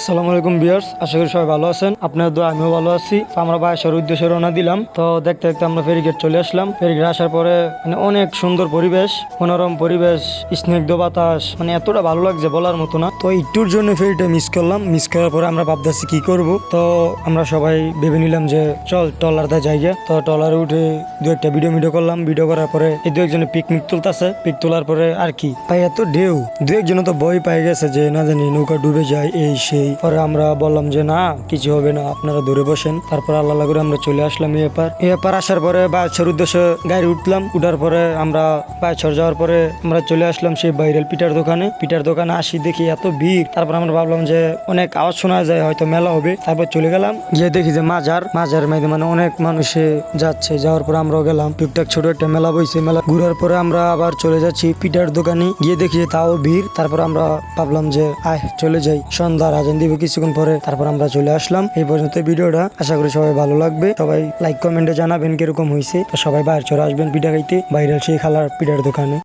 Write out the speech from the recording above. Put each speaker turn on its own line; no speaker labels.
আসসালামু আলাইকুম ভিউয়ার্স, আশা করি সবাই ভালো আছেন। আপনার দোয়া আমিও ভালো আছি। তো আমরা বাসার উদ্দেশ্যে রওনা দিলাম। তো দেখতে দেখতে আমরা ফেরিঘাট চলে আসলাম। ফেরিঘাট আসার পরে অনেক সুন্দর পরিবেশ, মনোরম পরিবেশ, স্নিগ্ধ বাতাস, এতটা ভালো লাগছে বলার মতো না। তো একটুর জন্য ফেরিটা মিস করলাম। মিস করার পরে আমরা ভাবতেছি কি করব। তো আমরা সবাই ভেবে নিলাম যে চল ট্রলার দা জায়গা। তো ট্রলারে উঠে দু একটা ভিডিও করলাম। ভিডিও করার পরে এই দু একজনে পিকনিক তুলতেছে। পিক তোলার পরে আর কি ভাই এত ঢেউ, দু একজন তো ভয় পাই গেছে যে না জানি নৌকা ডুবে যায় এই সেই। পরে আমরা বললাম যে না কিছু হবে না, আপনারা ধরে বসেন। তারপর আল্লাহ করে আমরা চলে আসলাম এপার আসার পরে বাচ্চার উদ্দেশ্যে গাড়ি উঠলাম। উঠার পরে আমরা বাচ্চার যাওয়ার পরে আমরা চলে আসলাম সেই ভাইরাল পিঠার দোকানে আসি দেখি এত ভিড়। তারপর আমরা ভাবলাম যে অনেক আওয়াজ শোনা যায়, হয়তো মেলা হবে। তারপর চলে গেলাম, গিয়ে দেখি যে মাজার মধ্যে অনেক মানুষে যাচ্ছে। যাওয়ার পরে আমরাও গেলাম। টুকটাক ছোট একটা মেলা বইছে। মেলা ঘুরার পরে আমরা আবার চলে যাচ্ছি পিঠার দোকানে। গিয়ে দেখি যে তাও ভিড়। তারপর আমরা ভাবলাম যে চলে যাই, সন্ধ্যার আজান দিব কিছুক্ষণ পরে। তারপর আমরা চলে আসলাম। এই পর্যন্ত ভিডিওটা, আশা করি সবাই ভালো লাগবে। সবাই লাইক কমেন্টে জানাবেন কিরকম হয়েছে। তো সবাই বাইরে চলে আসবেন পিঠা খাইতে, ভাইরাল সেই খালার পিঠার দোকানে।